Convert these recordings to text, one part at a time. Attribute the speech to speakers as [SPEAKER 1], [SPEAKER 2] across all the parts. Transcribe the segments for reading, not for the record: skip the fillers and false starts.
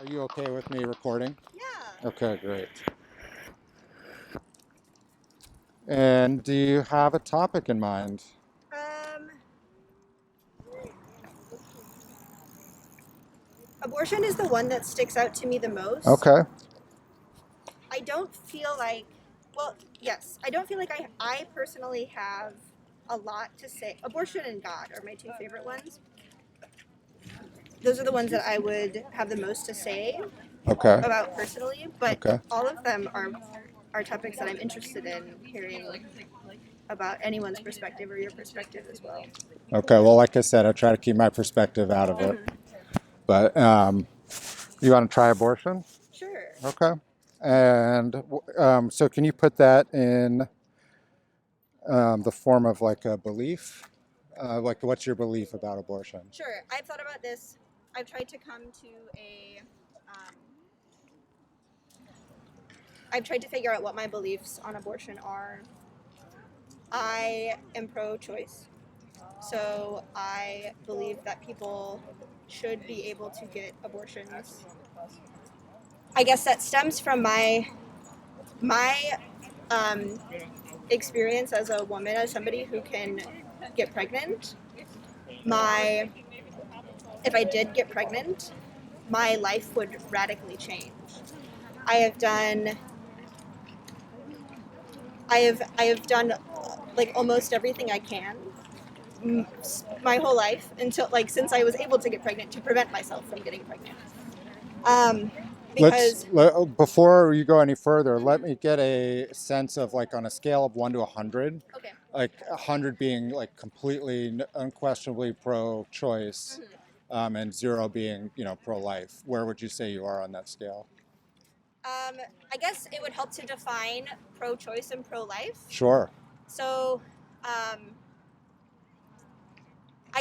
[SPEAKER 1] Are you okay with me recording?
[SPEAKER 2] Yeah.
[SPEAKER 1] Okay, great. And do you have a topic in mind?
[SPEAKER 2] Um, Abortion is the one that sticks out to me the most.
[SPEAKER 1] Okay.
[SPEAKER 2] I don't feel like, well, yes, I don't feel like I personally have a lot to say. Abortion and God are my two favorite ones. Those are the ones that I would have the most to say
[SPEAKER 1] Okay.
[SPEAKER 2] about personally, but
[SPEAKER 1] Okay.
[SPEAKER 2] all of them are topics that I'm interested in hearing about anyone's perspective or your perspective as well.
[SPEAKER 1] Okay. Well, like I said, I try to keep my perspective out of it. But you want to try abortion?
[SPEAKER 2] Sure.
[SPEAKER 1] Okay. And so can you put that in the form of like a belief? Like, what's your belief about abortion?
[SPEAKER 2] Sure. I've thought about this. I've tried to come to um, I've tried to figure out what my beliefs on abortion are. I am pro choice. So I believe that people should be able to get abortions. I guess that stems from my experience as a woman, as somebody who can get pregnant. If I did get pregnant, my life would radically change. I have done I have done like almost everything I can my whole life until like since I was able to get pregnant to prevent myself from getting pregnant. Because
[SPEAKER 1] Before you go any further, let me get a sense of like on a scale of 1 to 100,
[SPEAKER 2] okay,
[SPEAKER 1] like 100 being like completely unquestionably pro-choice, and 0 being, pro-life. Where would you say you are on that scale?
[SPEAKER 2] I guess it would help to define pro-choice and pro-life.
[SPEAKER 1] Sure.
[SPEAKER 2] So, I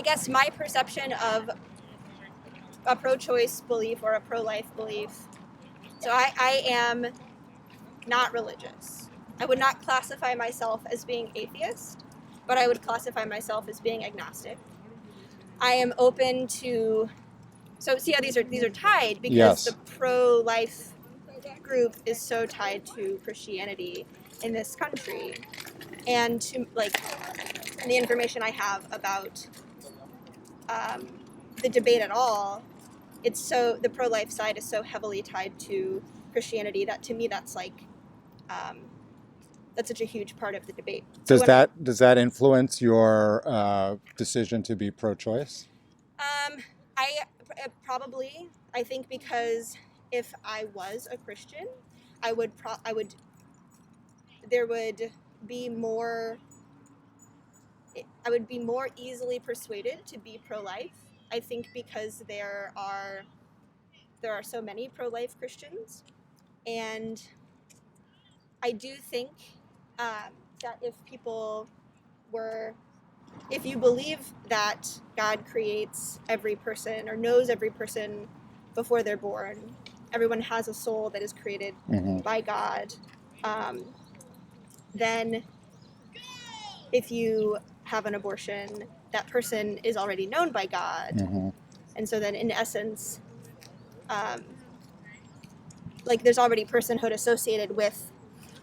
[SPEAKER 2] guess my perception of a pro-choice belief or a pro-life belief. So I am not religious. I would not classify myself as being atheist, but I would classify myself as being agnostic. I am open to. So see how these are tied because
[SPEAKER 1] Yes.
[SPEAKER 2] the pro-life group is so tied to Christianity in this country, and to like the information I have about the debate at all, it's so the pro-life side is so heavily tied to Christianity that to me that's like that's such a huge part of the debate. So
[SPEAKER 1] Does that influence your decision to be pro-choice?
[SPEAKER 2] I probably I think because if I was a Christian, I would there would be more. I would be more easily persuaded to be pro-life. I think because there are so many pro-life Christians, and I do think that if you believe that God creates every person or knows every person before they're born, everyone has a soul that is created by God, then if you have an abortion, that person is already known by God. And so then in essence, like there's already personhood associated with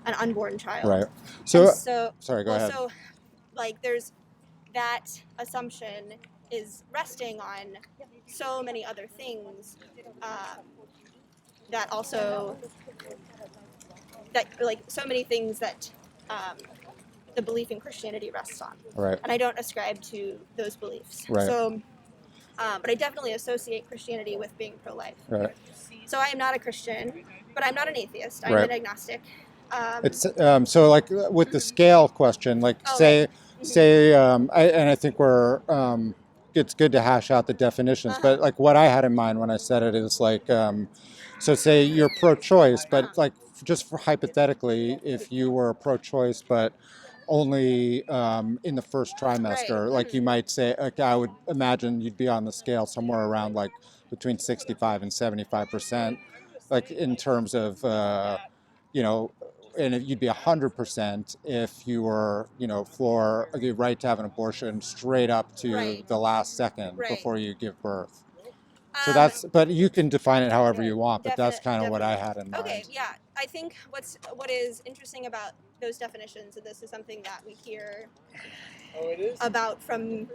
[SPEAKER 2] an unborn child.
[SPEAKER 1] Right.
[SPEAKER 2] So
[SPEAKER 1] sorry, go ahead.
[SPEAKER 2] So like there's that assumption is resting on so many other things that also that like so many things that the belief in Christianity rests on.
[SPEAKER 1] Right.
[SPEAKER 2] And I don't ascribe to those beliefs.
[SPEAKER 1] Right.
[SPEAKER 2] So, but I definitely associate Christianity with being pro-life.
[SPEAKER 1] Right.
[SPEAKER 2] So I am not a Christian, but I'm not an atheist. I'm
[SPEAKER 1] Right.
[SPEAKER 2] an agnostic.
[SPEAKER 1] It's so like with the scale question, like say, and I think it's good to hash out the definitions, but like what I had in mind when I said it is like, so say you're pro-choice, but like just for hypothetically, if you were pro-choice, but only in the first trimester, like you might say, like I would imagine you'd be on the scale somewhere around like between 65 and 75%, like in terms of, and you'd be 100% if you were, for the right to have an abortion straight up to the last second before you give birth. So that's, but you can define it however you want, but that's
[SPEAKER 2] Definite,
[SPEAKER 1] kind of what I
[SPEAKER 2] definitely.
[SPEAKER 1] had in mind.
[SPEAKER 2] Okay, yeah. I think what is interesting about those definitions, and this is something that we hear about from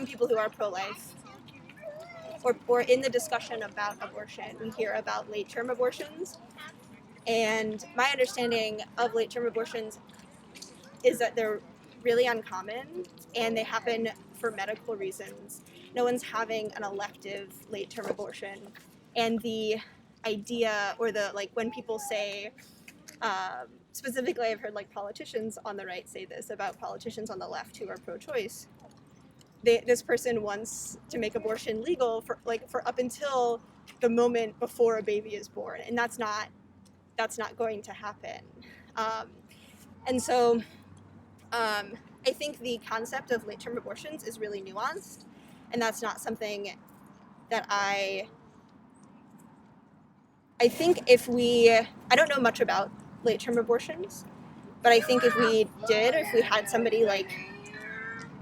[SPEAKER 2] people who are pro-life, or in the discussion about abortion, we hear about late-term abortions. And my understanding of late-term abortions is that they're really uncommon and they happen for medical reasons. No one's having an elective late-term abortion. And the idea, or the, like, when people say, specifically I've heard like politicians on the right say this about politicians on the left who are pro-choice. This person wants to make abortion legal for up until the moment before a baby is born, and that's not going to happen. And so I think the concept of late-term abortions is really nuanced, and that's not something that I think if I don't know much about late-term abortions, but I think if we did, or if we had somebody like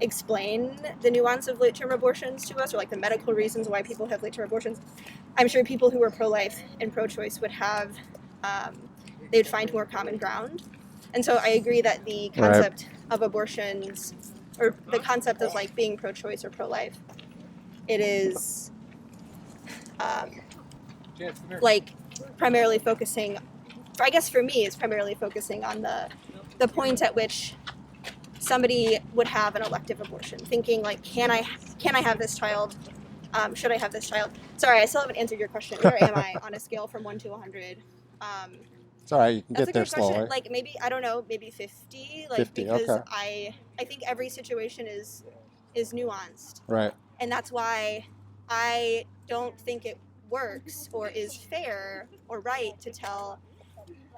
[SPEAKER 2] explain the nuance of late-term abortions to us, or like the medical reasons why people have late-term abortions, I'm sure people who are pro-life and pro-choice would have, they'd find more common ground. And so I agree that the concept of abortions, or the concept of like being pro-choice or pro-life, it is like primarily focusing, I guess for me, it's primarily focusing on the point at which somebody would have an elective abortion, thinking like, can I have this child? Should I have this child? Sorry, I still haven't answered your question. Where am I on a scale from 1 to 100?
[SPEAKER 1] It's all right, you can
[SPEAKER 2] That's
[SPEAKER 1] get
[SPEAKER 2] a
[SPEAKER 1] there
[SPEAKER 2] good question.
[SPEAKER 1] slowly.
[SPEAKER 2] Like maybe, I don't know, maybe 50. Like
[SPEAKER 1] 50,
[SPEAKER 2] because
[SPEAKER 1] okay.
[SPEAKER 2] I think every situation is nuanced,
[SPEAKER 1] Right.
[SPEAKER 2] and that's why I don't think it works or is fair or right to tell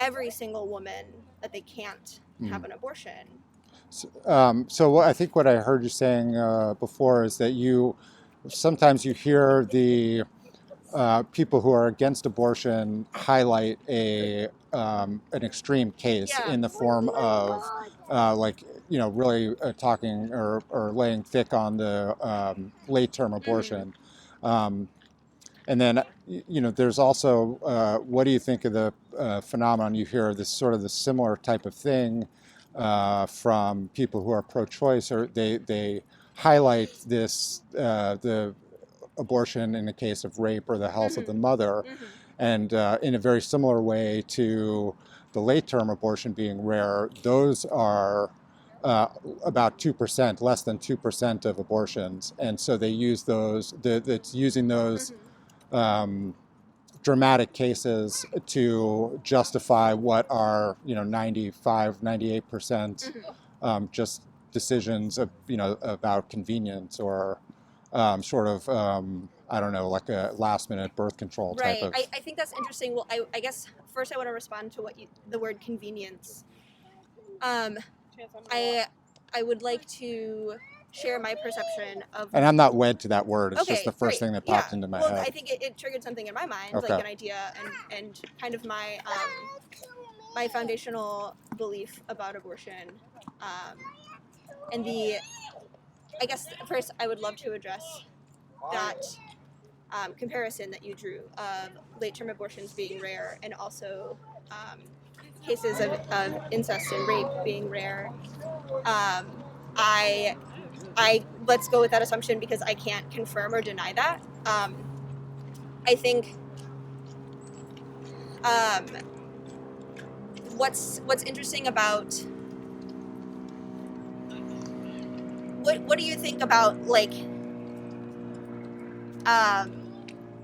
[SPEAKER 2] every single woman that they can't have an abortion.
[SPEAKER 1] So I think what I heard you saying before is that sometimes you hear the people who are against abortion highlight an extreme case in the form of really talking or laying thick on the late-term abortion. And then, there's also, what do you think of the phenomenon? You hear this sort of the similar type of thing from people who are pro-choice, or they highlight this, the abortion in the case of rape or the health of the mother, and in a very similar way to the late-term abortion being rare, those are about 2%, less than 2% of abortions, and so they use those. It's using those dramatic cases to justify what are 95, 98% just decisions of, about convenience or sort of I don't know, like a last minute birth control type of.
[SPEAKER 2] I think that's interesting. Well, I guess first I want to respond to the word convenience. I would like to share my perception of.
[SPEAKER 1] And I'm not wed to that word. It's just the first
[SPEAKER 2] great.
[SPEAKER 1] thing that popped into my head.
[SPEAKER 2] I think it triggered something in my mind,
[SPEAKER 1] Okay.
[SPEAKER 2] like an idea and kind of my my foundational belief about abortion. And I guess first I would love to address that comparison that you drew of late-term abortions being rare, and also cases of incest and rape being rare. I let's go with that assumption because I can't confirm or deny that. I think what's interesting about what do you think about like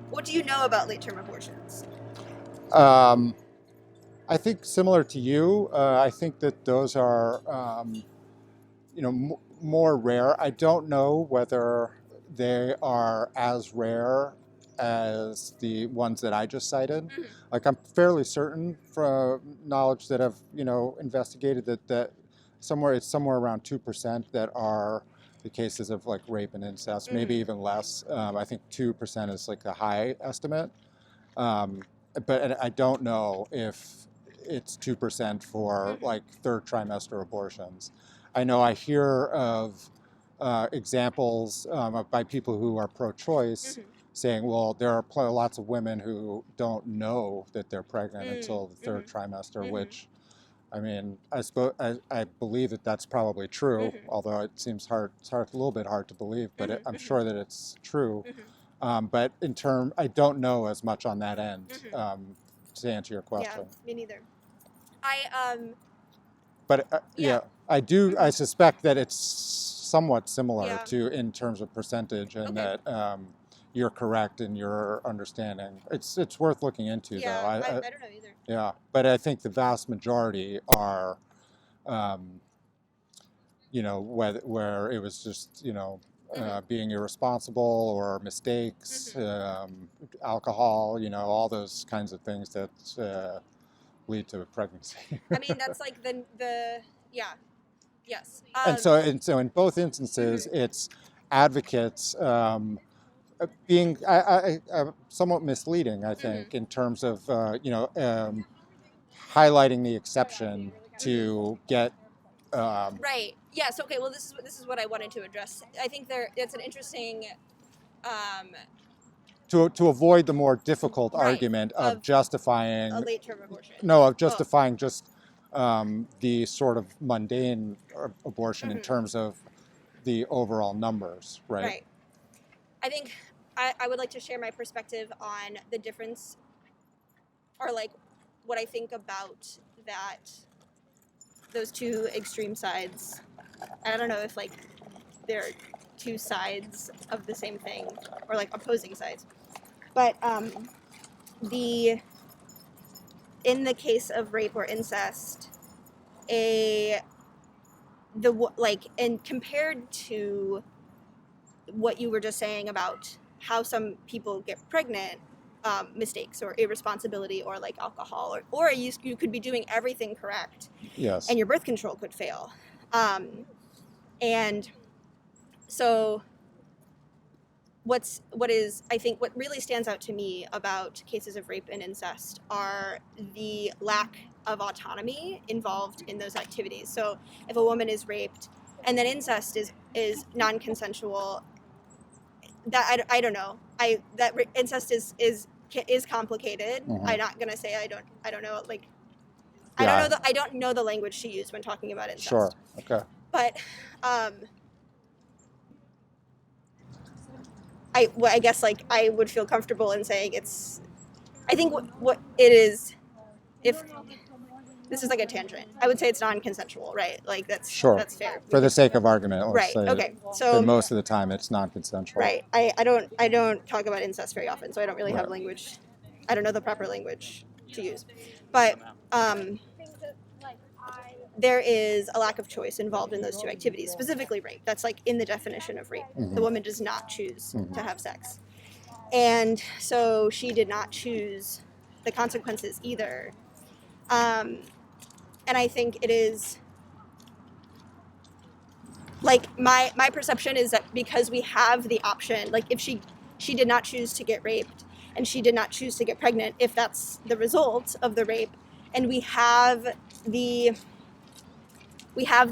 [SPEAKER 2] what do you know about late-term abortions?
[SPEAKER 1] I think similar to you, I think that those are more rare. I don't know whether they are as rare as the ones that I just cited. Like I'm fairly certain from knowledge that I've investigated that it's somewhere around 2% that are the cases of like rape and incest, maybe even less. I think 2% is like a high estimate, but I don't know if it's 2% for like third trimester abortions. I know I hear of examples by people who are pro-choice saying, well, there are lots of women who don't know that they're pregnant until the third trimester, which, I mean, I believe that that's probably true, although it seems a little bit hard to believe, but I'm sure that it's true. But I don't know as much on that end, to answer your question.
[SPEAKER 2] Yeah, me neither.
[SPEAKER 1] But I suspect that it's somewhat similar in terms of percentage, and that you're correct in your understanding. It's worth looking into, though.
[SPEAKER 2] I don't know either.
[SPEAKER 1] Yeah, but I think the vast majority are, where it was just, being irresponsible or mistakes, alcohol, all those kinds of things that lead to pregnancy.
[SPEAKER 2] I mean, that's like yes.
[SPEAKER 1] And so in both instances, it's advocates being somewhat misleading, I think, in terms of highlighting the exception to get
[SPEAKER 2] right. Yes. Okay. Well, this is what I wanted to address. I think it's an interesting.
[SPEAKER 1] To avoid the more difficult argument of justifying
[SPEAKER 2] a late-term abortion.
[SPEAKER 1] No, of justifying just the sort of mundane abortion in terms of the overall numbers, right?
[SPEAKER 2] Right. I think I would like to share my perspective on the difference, or like what I think about those two extreme sides. I don't know if like they're two sides of the same thing or like opposing sides, but in the case of rape or incest, and compared to what you were just saying about how some people get pregnant, mistakes or irresponsibility or like alcohol, or you could be doing everything correct,
[SPEAKER 1] yes,
[SPEAKER 2] and your birth control could fail, and so what really stands out to me about cases of rape and incest are the lack of autonomy involved in those activities. So if a woman is raped and then incest is non-consensual, that I don't know. Incest is complicated. I'm not gonna say I don't know. Like I don't know the language she used when talking about incest.
[SPEAKER 1] Sure. Okay.
[SPEAKER 2] But I guess like I would feel comfortable in saying it's. I think what it is, if this is like a tangent, I would say it's non-consensual, right? Like that's fair.
[SPEAKER 1] For the sake of argument, let's say
[SPEAKER 2] okay. So
[SPEAKER 1] most of the time it's non-consensual.
[SPEAKER 2] Right. I don't talk about incest very often, so I don't really have language. I don't know the proper language to use, but there is a lack of choice involved in those two activities, specifically rape. That's like in the definition of rape. The woman does not choose to have sex. And so she did not choose the consequences either. And I think it is, like, my perception is that because we have the option, like if she did not choose to get raped and she did not choose to get pregnant, if that's the result of the rape, and we have the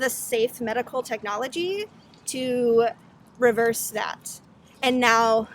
[SPEAKER 2] safe medical technology to reverse that. And now